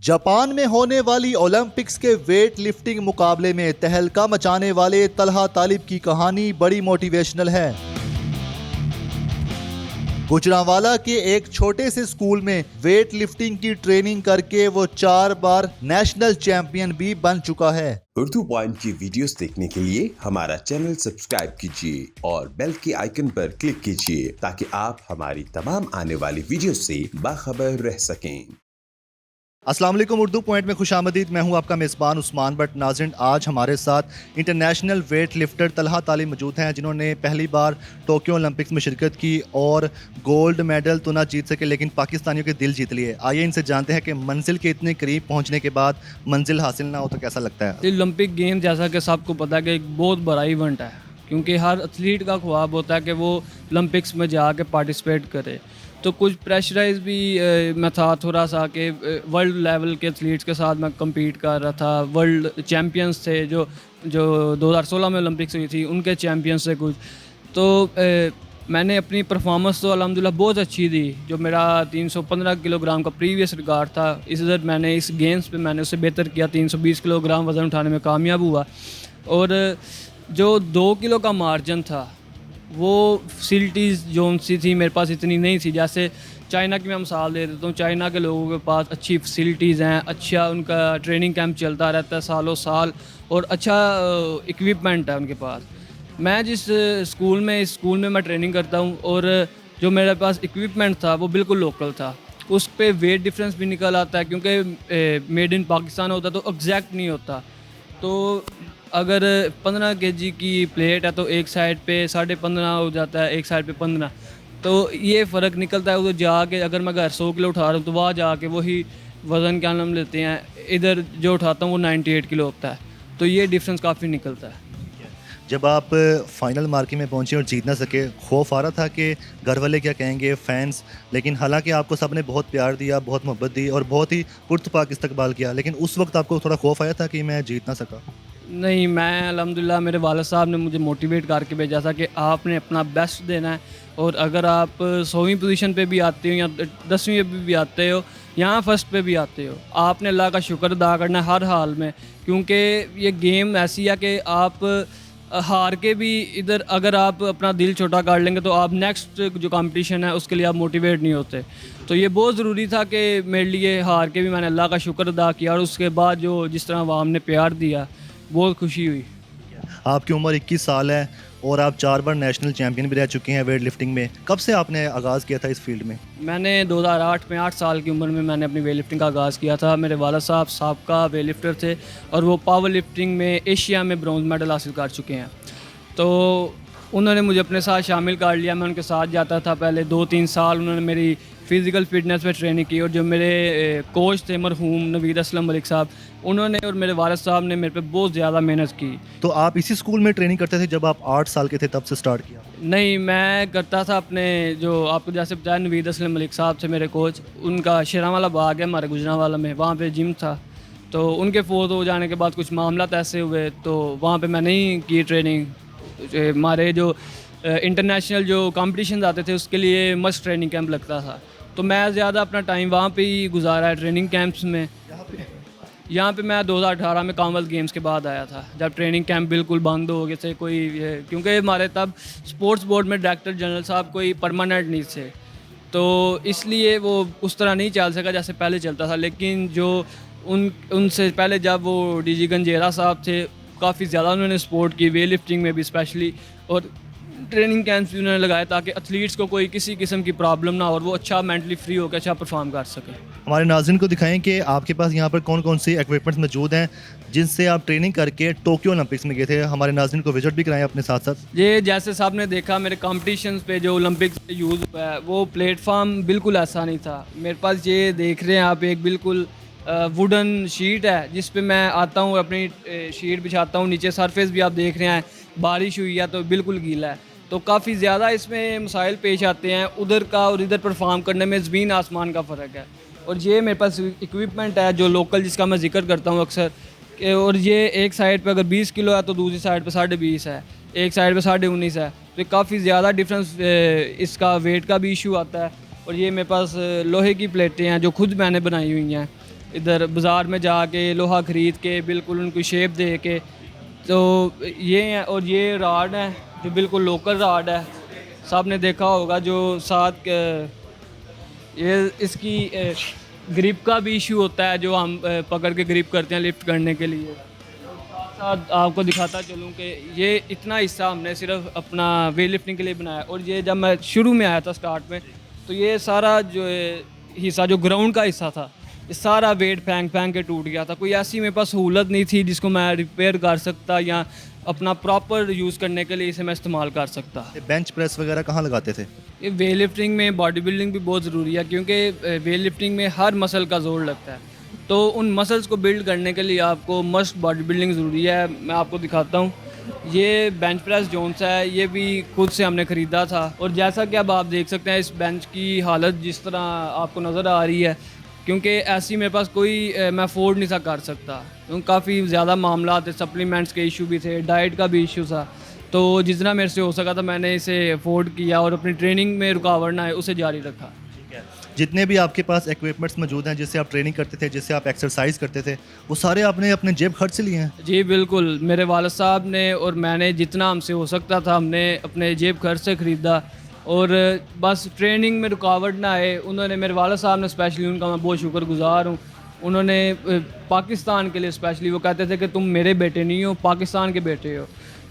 Japan में होने वाली ओलंपिक्स के वेट लिफ्टिंग मुकाबले में तहलका मचाने वाले तलहा तालिब की कहानी बड़ी मोटिवेशनल है। गुजरांवाला के एक छोटे से स्कूल में वेट लिफ्टिंग की ट्रेनिंग करके वो 4 बार नेशनल चैंपियन भी बन चुका है। उर्दू पॉइंट की वीडियोस देखने के लिए हमारा चैनल सब्सक्राइब कीजिए और बेल के आइकन पर क्लिक कीजिए ताकि आप हमारी तमाम आने वाली वीडियो से बाखबर रह सकें। अस्सलाम वालेकुम, उर्दू पॉइंट में खुशामदीद। मैं हूं आपका मेज़बान उस्मान बट नाज़रीन, आज हमारे साथ इंटरनेशनल वेट लिफ्टर तलहा तालिब मौजूद हैं, जिन्होंने पहली बार टोक्यो ओलंपिक्स में शिरकत की और गोल्ड मेडल तो ना जीत सके लेकिन पाकिस्तानियों के दिल जीत लिए। आइए इनसे जानते हैं कि मंजिल के इतने करीब पहुंचने के बाद मंजिल हासिल ना हो तो कैसा लगता है। ओलंपिक गेम जैसा कि सबको पता है कि एक बहुत बड़ा इवेंट है, क्योंकि हर एथलीट का ख्वाब होता है कि वो ओलंपिक्स में जाके पार्टिसिपेट करे। तो कुछ प्रेशराइज भी मैं था थोड़ा सा कि वर्ल्ड लेवल के एथलीट्स के साथ मैं compete कर रहा था। वर्ल्ड चैम्पियंस थे जो 2016 में ओलंपिक्स हुई थी, उनके चैम्पियंस थे कुछ। तो मैंने अपनी परफॉर्मेंस तो अल्हम्दुलिल्लाह बहुत अच्छी दी। जो मेरा 315 किलोग्राम का प्रीवियस रिकॉर्ड था, मैंने इस गेम्स पे मैंने उससे बेहतर किया, 320 किलोग्राम वज़न उठाने में कामयाब हुआ। और जो 2 किलो का मार्जिन था वो फैसिलिटीज़ जो सी थी मेरे पास इतनी नहीं थी। जैसे चाइना की मैं मिसाल दे देता हूँ, चाइना के लोगों के पास अच्छी फैसिलिटीज़ हैं, अच्छा उनका ट्रेनिंग कैंप चलता रहता है सालों साल और अच्छा इक्विपमेंट है उनके पास। मैं जिस इस स्कूल में मैं ट्रेनिंग करता हूँ और जो मेरे पास इक्विपमेंट था वो बिल्कुल लोकल था। उस पर वेट डिफरेंस भी निकल आता है, क्योंकि मेड इन पाकिस्तान होता तो एग्जैक्ट नहीं होता। तो अगर 15 केजी की प्लेट है तो एक साइड पे 15.5 हो जाता है, एक साइड पे 15। तो ये फ़र्क निकलता है। उधर जाके अगर मैं अगर 100 किलो उठा रहा हूँ तो वहाँ जाके वही वज़न क्या नाम लेते हैं, इधर जो उठाता हूँ वो 98 किलो होता है। तो ये डिफरेंस काफ़ी निकलता है। जब आप फाइनल मार्के में पहुंचे और जीत ना सके, खौफ आ रहा था कि घर वाले क्या कहेंगे, फैंस, लेकिन हालांकि आपको सबने बहुत प्यार दिया, बहुत मोहब्बत दी और बहुत ही पुरतपाक इस्तकबाल किया, लेकिन उस वक्त आपको थोड़ा खौफ आया था कि मैं जीत ना सका? नहीं, मैं अल्हम्दुलिल्लाह मेरे वालिद साहब ने मुझे मोटिवेट करके भेजा था कि आपने अपना बेस्ट देना है, और अगर आप 100वीं पोजीशन पे भी आते हो या 10वीं पे भी आते हो, यहाँ फर्स्ट पे भी आते हो, आपने अल्लाह का शुक्र अदा करना है हर हाल में। क्योंकि ये गेम ऐसी है कि आप हार के भी इधर अगर आप अपना दिल छोटा कर लेंगे तो आप नेक्स्ट जो कंपटीशन है उसके लिए आप मोटिवेट नहीं होते। तो ये बहुत ज़रूरी था कि मेरे लिए हार के भी मैंने अल्लाह का शुक्र अदा किया, और उसके बाद जो जिस तरह अवाम ने प्यार दिया, बहुत खुशी हुई। आपकी उम्र 21 साल है और आप 4 बार नेशनल चैंपियन भी रह चुके हैं वेट लिफ्टिंग में। कब से आपने आगाज़ किया था इस फील्ड में? मैंने 2008 में 8 साल की उम्र में मैंने अपनी वेट लिफ्टिंग का आगाज़ किया था। मेरे वाला साहब साबका वेट लिफ्टर थे और वो पावर लिफ्टिंग में एशिया में ब्रॉन्ज मेडल हासिल कर चुके हैं। तो उन्होंने मुझे अपने साथ शामिल कर लिया। मैं उनके साथ जाता था पहले 2-3 साल। उन्होंने मेरी फ़िज़िकल फ़िटनेस पे ट्रेनिंग की, और जो मेरे कोच थे मरहूम नवीद असलम मलिक साहब, उन्होंने और मेरे वालिद साहब ने मेरे पे बहुत ज़्यादा मेहनत की। तो आप इसी स्कूल में ट्रेनिंग करते थे जब आप 8 साल के थे, तब से स्टार्ट किया? नहीं, मैं करता था अपने, जो आपको जैसे बताया नवीद असलम मलिक साहब थे मेरे कोच, उनका शेरांवाला बाग है हमारे गुजरांवाला में, वहाँ पे जिम था। तो उनके फोत हो जाने के बाद कुछ मामला ऐसे हुए तो वहाँ पे मैं नहीं की ट्रेनिंग। हमारे जो इंटरनेशनल जो कॉम्पिटिशन आते थे उसके लिए मस्ट ट्रेनिंग कैंप लगता था, तो मैं ज़्यादा अपना टाइम वहाँ पे ही गुजारा है ट्रेनिंग कैंप्स में। यहाँ पे मैं 2018 में कॉमनवेल्थ गेम्स के बाद आया था, जब ट्रेनिंग कैंप बिल्कुल बंद हो गए थे। क्योंकि हमारे तब स्पोर्ट्स बोर्ड में डायरेक्टर जनरल साहब कोई परमानेंट नहीं थे, तो इसलिए वो उस तरह नहीं चल सका जैसे पहले चलता था। लेकिन जो उनसे पहले जब वो डीजी गंजेरा साहब थे, काफ़ी ज़्यादा उन्होंने सपोर्ट की वेट लिफ्टिंग में भी स्पेशली, और ट्रेनिंग कैंप्स भी उन्होंने लगाए ताकि एथलीट्स को कोई किसी किस्म की प्रॉब्लम ना हो और वो अच्छा मेंटली फ्री होकर अच्छा परफॉर्म कर सके। हमारे नाज़रीन को दिखाएं कि आपके पास यहाँ पर कौन कौन सी इक्विपमेंट्स मौजूद हैं जिनसे आप ट्रेनिंग करके टोक्यो ओलंपिक्स में गए थे। हमारे नाज़रीन को विजिट भी कराएं अपने साथ साथ। ये जैसे साहब ने देखा मेरे कॉम्पिटिशन्स पे जो ओलंपिक्स में यूज़ हुआ है, वो प्लेटफार्म बिल्कुल ऐसा नहीं था। मेरे पास ये देख रहे हैं आप, एक बिल्कुल वुडन शीट है जिस पे मैं आता हूँ, अपनी शीट बिछाता हूँ। नीचे सरफेस भी आप देख रहे हैं, बारिश हुई है तो बिल्कुल गीला है। तो काफ़ी ज़्यादा इसमें मसाइल पेश आते हैं, उधर का और इधर परफॉर्म करने में ज़मीन आसमान का फ़र्क है। और ये मेरे पास इक्विपमेंट है जो लोकल, जिसका मैं जिक्र करता हूँ अक्सर, और ये एक साइड पे अगर 20 किलो है तो दूसरी साइड पे 20.5 है, एक साइड पे 19.5 है। तो काफ़ी ज़्यादा डिफरेंस इसका वेट का भी इशू आता है। और ये मेरे पास लोहे की प्लेटें हैं जो खुद मैंने बनाई हुई हैं। इधर बाज़ार में जाके लोहा ख़रीद के बिल्कुल उनको शेप दे के, तो ये है। और ये राड है जो बिल्कुल लोकल राड है, सब ने देखा होगा, जो साथ ये इसकी ग्रिप का भी इशू होता है, जो हम पकड़ के ग्रिप करते हैं लिफ्ट करने के लिए। साथ आपको दिखाता चलूँ कि ये इतना हिस्सा हमने सिर्फ अपना वेट लिफ्टिंग के लिए बनाया। और ये जब मैं शुरू में आया था स्टार्ट में, तो ये सारा जो हिस्सा जो ग्राउंड का हिस्सा था, ये सारा वेट फेंक फेंक के टूट गया था। कोई ऐसी मेरे पास सहूलत नहीं थी जिसको मैं रिपेयर कर सकता या अपना प्रॉपर यूज़ करने के लिए इसे मैं इस्तेमाल कर सकता। ये बेंच प्रेस वगैरह कहाँ लगाते थे? ये वेट लिफ्टिंग में बॉडी बिल्डिंग भी बहुत ज़रूरी है, क्योंकि वेट लिफ्टिंग में हर मसल का जोर लगता है। तो उन मसल्स को बिल्ड करने के लिए आपको मस्ट बॉडी बिल्डिंग ज़रूरी है। मैं आपको दिखाता हूँ, ये बेंच प्रेस जोन्स है, ये भी खुद से हमने ख़रीदा था। और जैसा कि अब आप देख सकते हैं, इस बेंच की हालत जिस तरह आपको नज़र आ रही है, क्योंकि ऐसी मेरे पास कोई मैं अफोर्ड नहीं था कर सकता, क्योंकि काफ़ी ज़्यादा मामला थे, सप्लीमेंट्स के इशू भी थे, डाइट का भी इशू था। तो जितना मेरे से हो सका था मैंने इसे अफोर्ड किया और अपनी ट्रेनिंग में रुकावट ना आए उसे जारी रखा। जितने भी आपके पास इक्विपमेंट्स मौजूद हैं, जिससे आप ट्रेनिंग करते थे, जिससे आप एक्सरसाइज करते थे, वो सारे आपने अपने जेब खर्च से लिए हैं? जी बिल्कुल, मेरे वालिद साहब ने और मैंने जितना हमसे हो सकता था हमने अपने जेब खर्च से ख़रीदा। और बस ट्रेनिंग में रुकावट ना आए, उन्होंने, मेरे वालिद साहब ने स्पेशली, उनका मैं बहुत शुक्रगुज़ार हूँ। उन्होंने पाकिस्तान के लिए स्पेशली, वो कहते थे कि तुम मेरे बेटे नहीं हो, पाकिस्तान के बेटे हो।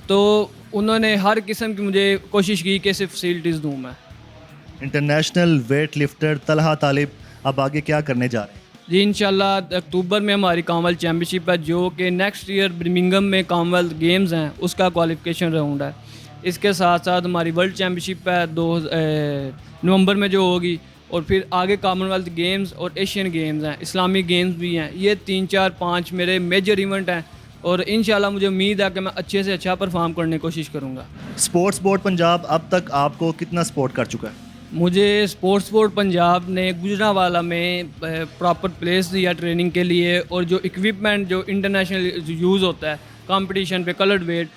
तो उन्होंने हर किस्म की मुझे कोशिश की कि ऐसे फैसिलिटीज़ दूँ मैं। इंटरनेशनल वेट लिफ्टर तलहा तालिब अब आगे क्या करने जा रहे हैं? जी इंशाल्लाह अक्टूबर में हमारी कॉमनवेल्थ चैम्पियनशिप है, जो कि नेक्स्ट ईयर बर्मिंघम में कॉमनवेल्थ गेम्स हैं, उसका क्वालिफिकेशन राउंड है। इसके साथ साथ हमारी वर्ल्ड चैम्पियनशिप है नवंबर में जो होगी, और फिर आगे कॉमनवेल्थ गेम्स और एशियन गेम्स हैं, इस्लामिक गेम्स भी हैं। ये 3 4 5 मेरे मेजर इवेंट हैं, और इंशाल्लाह मुझे उम्मीद है कि मैं अच्छे से अच्छा परफॉर्म करने की कोशिश करूँगा। स्पोर्ट्स बोर्ड पंजाब अब तक आपको कितना सपोर्ट कर चुका है? मुझे स्पोर्ट्स बोर्ड पंजाब ने गुजरांवाला में प्रॉपर प्लेस दिया ट्रेनिंग के लिए, और जो इक्विपमेंट जो इंटरनेशनल यूज़ होता है कंपटीशन पे, कलर्ड वेट,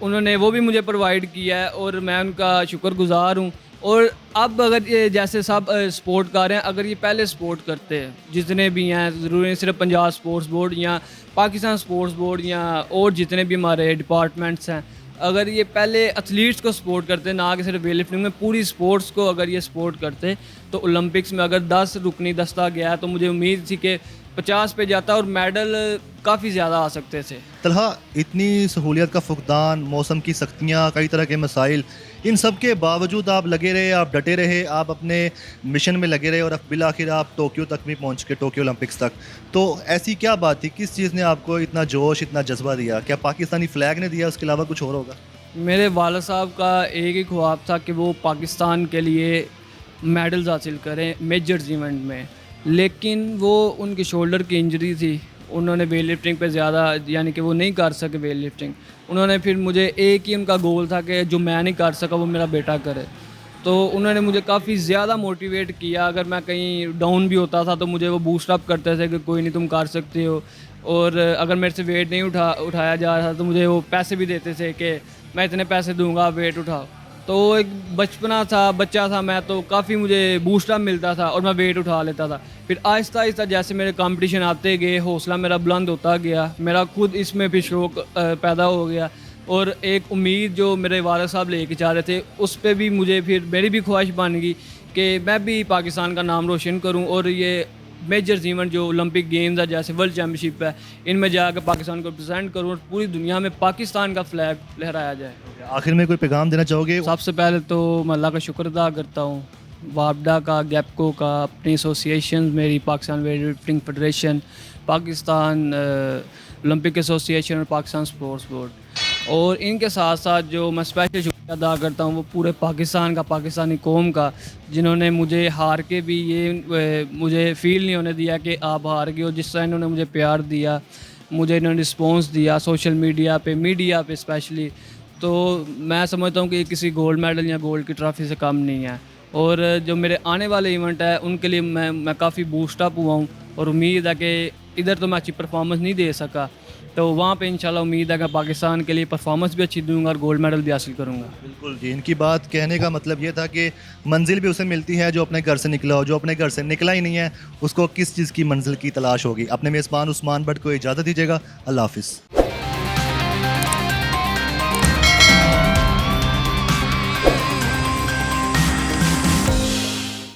उन्होंने वो भी मुझे प्रोवाइड किया है, और मैं उनका शुक्रगुज़ार हूँ। और अब अगर ये जैसे सब स्पोर्ट कर रहे हैं, अगर ये पहले स्पोर्ट करते हैं जितने भी हैं, ज़रूरी नहीं सिर्फ पंजाब स्पोर्ट्स बोर्ड या पाकिस्तान स्पोर्ट्स बोर्ड या और जितने भी हमारे डिपार्टमेंट्स हैं, अगर ये पहले एथलीट्स को सपोर्ट करते, ना कि सिर्फ वेट लिफ्टिंग में, पूरी स्पोर्ट्स को अगर ये सपोर्ट करते, तो ओलंपिक्स में अगर 10 रुकनी दस्ता गया तो मुझे उम्मीद थी कि 50 पे जाता और मेडल काफ़ी ज़्यादा आ सकते थे। तलहा, इतनी सहूलियत का फुकदान, मौसम की सख्तियाँ, कई तरह के मसाइल, इन सब के बावजूद आप लगे रहे, आप डटे रहे, आप अपने मिशन में लगे रहे, और अब बिल आखिर आप टोक्यो तक भी पहुँच के, टोक्यो ओलंपिक्स तक। तो ऐसी क्या बात थी, किस चीज़ ने आपको इतना जोश, इतना जज्बा दिया? क्या पाकिस्तानी फ़्लैग ने दिया, उसके अलावा कुछ और होगा? मेरे वालिद साहब का एक ही ख्वाब था कि वो पाकिस्तान के लिए मेडल्स हासिल करें मेजर्स इवेंट में, लेकिन वो उनकी शोल्डर की इंजरी थी, उन्होंने वेट लिफ्टिंग पे ज़्यादा, यानी कि वो नहीं कर सके वेट लिफ्टिंग। उन्होंने फिर मुझे, एक ही उनका गोल था कि जो मैं नहीं कर सका वो मेरा बेटा करे। तो उन्होंने मुझे काफ़ी ज़्यादा मोटिवेट किया, अगर मैं कहीं डाउन भी होता था तो मुझे वो बूस्ट अप करते थे कि कोई नहीं, तुम कर सकते हो। और अगर मेरे से वेट नहीं उठाया जा रहा था तो मुझे वो पैसे भी देते थे कि मैं इतने पैसे दूंगा, वेट उठाओ। तो एक बचपना था, बच्चा था मैं, तो काफ़ी मुझे बूस्ट अप मिलता था और मैं वेट उठा लेता था। फिर आहिस्ता आहिस्ता जैसे मेरे कंपटीशन आते गए, हौसला मेरा बुलंद होता गया, मेरा खुद इसमें भी शौक़ पैदा हो गया, और एक उम्मीद जो मेरे वालिद साहब लेके जा रहे थे, उस पर भी मुझे फिर मेरी भी ख्वाहिश बन गई कि मैं भी पाकिस्तान का नाम रोशन करूं, और ये मेजर इवेंट जो ओलंपिक गेम्स है, जैसे वर्ल्ड चैम्पियनशिप है, इनमें जाकर पाकिस्तान को रिप्रेजेंट करूं और पूरी दुनिया में पाकिस्तान का फ्लैग लहराया जाए। आखिर में कोई पैगाम देना चाहोगे? सबसे पहले तो मैं अल्लाह का शुक्र अदा करता हूँ, वापडा का, गैपको का, अपनी एसोसिएशन, मेरी Pakistan weight lifting federation, Pakistan Olympic association और पाकिस्तान स्पोर्ट्स बोर्ड, और इनके साथ साथ जो मैं स्पेशल शुक्रिया अदा करता हूँ वो पूरे पाकिस्तान का, पाकिस्तानी कौम का, जिन्होंने मुझे हार के भी ये मुझे फ़ील नहीं होने दिया कि आप हार गए हो। जिस तरह इन्होंने मुझे प्यार दिया, मुझे इन्होंने रिस्पॉन्स दिया सोशल मीडिया पे स्पेशली, तो मैं समझता हूँ कि ये किसी गोल्ड मेडल या गोल्ड की ट्रॉफी से कम नहीं है। और जो मेरे आने वाले इवेंट है उनके लिए मैं काफ़ी बूस्ट अप हुआ हूँ, और उम्मीद है कि इधर तो मैं अच्छी परफॉर्मेंस नहीं दे सका, तो वहाँ पे इंशाल्लाह उम्मीद है कि पाकिस्तान के लिए परफॉर्मेंस भी अच्छी दूंगा और गोल्ड मेडल भी हासिल करूँगा। बिल्कुल जी, इनकी बात कहने का मतलब ये था कि मंजिल भी उसे मिलती है जो अपने घर से निकला हो, जो अपने घर से निकला ही नहीं है उसको किस चीज़ की मंजिल की तलाश होगी। अपने मेज़बान उस्मान भट्ट को इजाज़त दीजिएगा। अल्लाह हाफ़िज़।